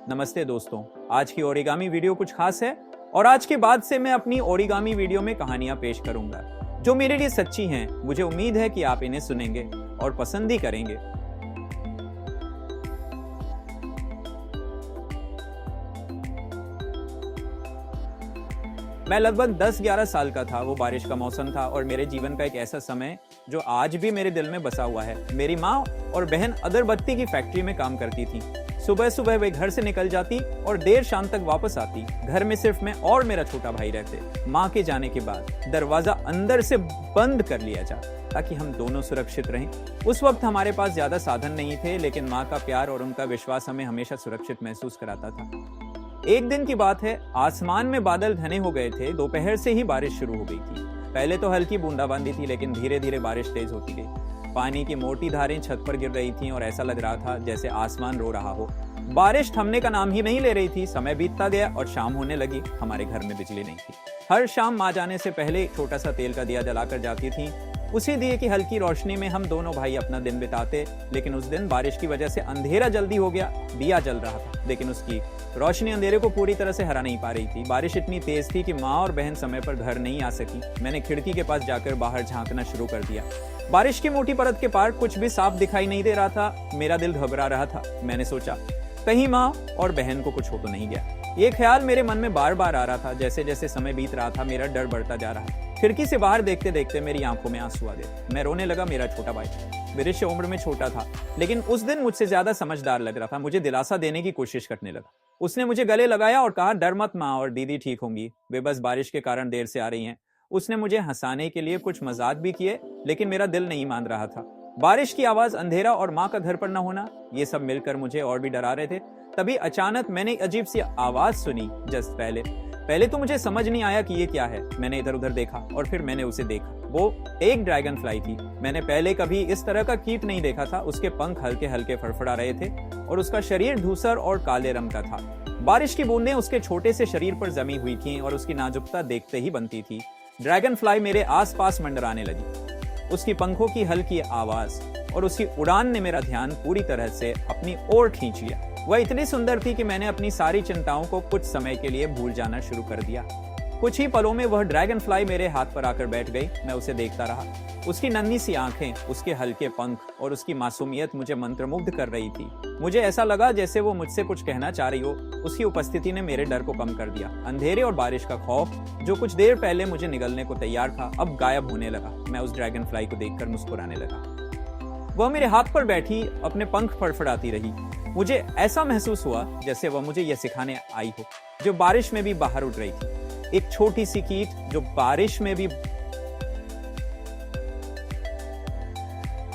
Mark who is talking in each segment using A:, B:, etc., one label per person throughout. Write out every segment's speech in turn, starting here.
A: नमस्ते दोस्तों, आज की ओरिगामी वीडियो कुछ खास है और आज के बाद से मैं अपनी ओरिगामी वीडियो में कहानियां पेश करूंगा जो मेरे लिए सच्ची हैं। मुझे उम्मीद है कि आप इन्हें सुनेंगे और पसंद ही करेंगे। मैं लगभग 10-11 साल का था। वो बारिश का मौसम था और मेरे जीवन का एक ऐसा समय जो आज भी मेरे दिल में बसा हुआ है। मेरी माँ और बहन अगरबत्ती की फैक्ट्री में काम करती थी। सुबह सुबह वे घर से निकल जाती और देर शाम तक वापस आती। घर में सिर्फ मैं और मेरा छोटा भाई रहते। माँ के जाने के बाद दरवाजा अंदर से बंद कर लिया जाता ताकि हम दोनों सुरक्षित रहें। उस वक्त हमारे पास ज्यादा साधन नहीं थे, लेकिन माँ का प्यार और उनका विश्वास हमें हमेशा सुरक्षित महसूस कराता था। एक दिन की बात है, आसमान में बादल घने हो गए थे। दोपहर से ही बारिश शुरू हो गई थी। पहले तो हल्की बूंदाबांदी थी, लेकिन धीरे धीरे बारिश तेज होती गई। पानी की मोटी धारें छत पर गिर रही थीं और ऐसा लग रहा था जैसे आसमान रो रहा हो। बारिश थमने का नाम ही नहीं ले रही थी। समय बीतता गया और शाम होने लगी। हमारे घर में बिजली नहीं थी। हर शाम माँ जाने से पहले छोटा सा तेल का दिया जलाकर जाती थी। उसी दिए की हल्की रोशनी में हम दोनों भाई अपना दिन बिताते। लेकिन उस दिन बारिश की वजह से अंधेरा जल्दी हो गया। दिया जल रहा था, लेकिन उसकी रोशनी अंधेरे को पूरी तरह से हरा नहीं पा रही थी। बारिश इतनी तेज थी कि माँ और बहन समय पर घर नहीं आ सकी। मैंने खिड़की के पास जाकर बाहर झांकना शुरू कर दिया। बारिश की मोटी परत के पार कुछ भी साफ दिखाई नहीं दे रहा था। मेरा दिल घबरा रहा था। मैंने सोचा, कहीं माँ और बहन को कुछ हो तो नहीं गया। ये ख्याल मेरे मन में बार बार आ रहा था। जैसे जैसे समय बीत रहा था, मेरा डर बढ़ता जा रहा। खिड़की से बाहर देखते देखते मेरी आंखों में आंसू आ गए। मैं रोने लगा। मेरा छोटा भाई मेरे से उम्र में छोटा था, लेकिन उस दिन मुझसे ज्यादा समझदार लग रहा था। मुझे दिलासा देने की कोशिश करने लगा। उसने मुझे गले लगाया और कहा, डर मत माँ और दीदी ठीक होंगी। वे बस बारिश के कारण देर से आ रही हैं। उसने मुझे हंसाने के लिए कुछ मजाक भी किए, लेकिन मेरा दिल नहीं मान रहा था। बारिश की आवाज, अंधेरा और माँ का घर पर न होना, ये सब मिलकर मुझे और भी डरा रहे थे। तभी अचानक मैंने एक अजीब सी आवाज सुनी। जस्ट पहले तो मुझे समझ नहीं आया कि ये क्या है। मैंने इधर उधर देखा और फिर मैंने उसे देखा। वो एक ड्रैगन फ्लाई थी। मैंने पहले कभी इस तरह का कीट नहीं देखा था। उसके पंख हल्के हल्के फड़फड़ा रहे थे और उसका शरीर धूसर और काले रंग का था। बारिश की बूंदें उसके छोटे से शरीर पर जमी हुई थीं और उसकी नाजुकता देखते ही बनती थी। ड्रैगन फ्लाई मेरे आसपास मंडराने लगी। उसकी पंखों की हल्की आवाज और उसकी उड़ान ने मेरा ध्यान पूरी तरह से अपनी ओर खींच लिया। वह इतनी सुंदर थी कि मैंने अपनी सारी चिंताओं को कुछ समय के लिए भूल जाना शुरू कर दिया। कुछ ही पलों में वह ड्रैगन फ्लाई मेरे हाथ पर आकर बैठ गई। मैं उसे देखता रहा। उसकी नन्ही सी आंखें, उसके हल्के पंख और उसकी मासूमियत मुझे मंत्रमुग्ध कर रही थी। मुझे ऐसा लगा जैसे वो मुझसे कुछ कहना चाह रही हो। उसकी उपस्थिति ने मेरे डर को कम कर दिया। अंधेरे और बारिश का खौफ, जो कुछ देर पहले मुझे निगलने को तैयार था, अब गायब होने लगा। मैं उस ड्रैगन फ्लाई को देखकर मुस्कुराने लगा। वह मेरे हाथ पर बैठी अपने पंख फड़फड़ाती रही। मुझे ऐसा महसूस हुआ जैसे वह मुझे यह सिखाने आई हो, जो बारिश में भी बाहर उड़ रही थी। एक छोटी सी कीट जो बारिश में भी।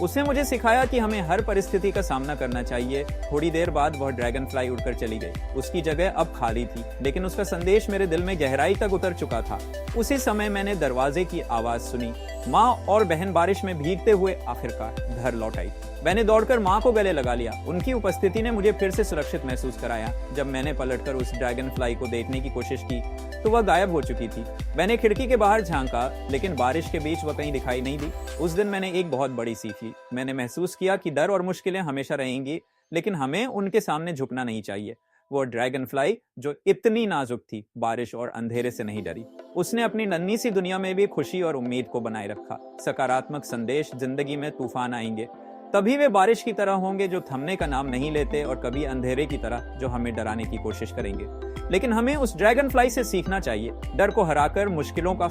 A: उसने मुझे सिखाया कि हमें हर परिस्थिति का सामना करना चाहिए। थोड़ी देर बाद वह ड्रैगन फ्लाई उड़कर चली गई। उसकी जगह अब खाली थी, लेकिन उसका संदेश मेरे दिल में गहराई तक उतर चुका था। उसी समय मैंने दरवाजे की आवाज सुनी। माँ और बहन बारिश में भीगते हुए आखिरकार घर लौट आई। मैंने दौड़कर माँ को गले लगा लिया। उनकी उपस्थिति ने मुझे फिर से सुरक्षित महसूस कराया। जब मैंने पलटकर उस ड्रैगन फ्लाई को देखने की कोशिश की तो वह गायब हो चुकी थी। मैंने खिड़की के बाहर झांका, लेकिन बारिश के बीच वह कहीं दिखाई नहीं दी। उस दिन मैंने एक बहुत बड़ी सीखी। मैंने महसूस किया कि डर और मुश्किलें हमेशा रहेंगी, लेकिन हमें उनके सामने झुकना नहीं चाहिए। वो ड्रैगन फ्लाई जो इतनी नाजुक थी, बारिश और अंधेरे से नहीं डरी। उसने अपनी नन्ही सी दुनिया में भी खुशी और उम्मीद को बनाए रखा। सकारात्मक संदेश, जिंदगी में तूफान आएंगे, तभी वे बारिश की तरह होंगे जो थमने का नाम नहीं लेते, और कभी अंधेरे की तरह जो हमें डराने की कोशिश करेंगे। लेकिन हमें उस ड्रैगन फ्लाई से सीखना चाहिए। डर को हराकर मुश्किलों का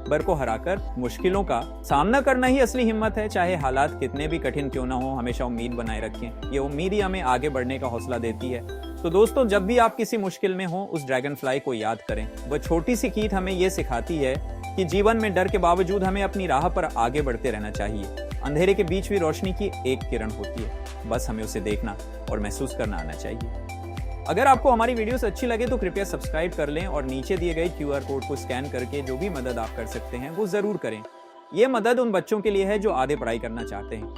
A: डर को हराकर मुश्किलों का सामना करना ही असली हिम्मत है। चाहे हालात कितने भी कठिन क्यों ना हो, हमेशा उम्मीद बनाए रखें। ये उम्मीद ही हमें आगे बढ़ने का हौसला देती है। तो दोस्तों, जब भी आप किसी मुश्किल में हो, उस ड्रैगन फ्लाई को याद करें। वह छोटी सी कीट हमें ये सिखाती है कि जीवन में डर के बावजूद हमें अपनी राह पर आगे बढ़ते रहना चाहिए। अंधेरे के बीच भी रोशनी की एक किरण होती है। बस हमें उसे देखना और महसूस करना आना चाहिए। अगर आपको हमारी वीडियोस अच्छी लगे तो कृपया सब्सक्राइब कर लें और नीचे दिए गए QR कोड को स्कैन करके जो भी मदद आप कर सकते हैं वो जरूर करें। ये मदद उन बच्चों के लिए है जो आगे पढ़ाई करना चाहते हैं।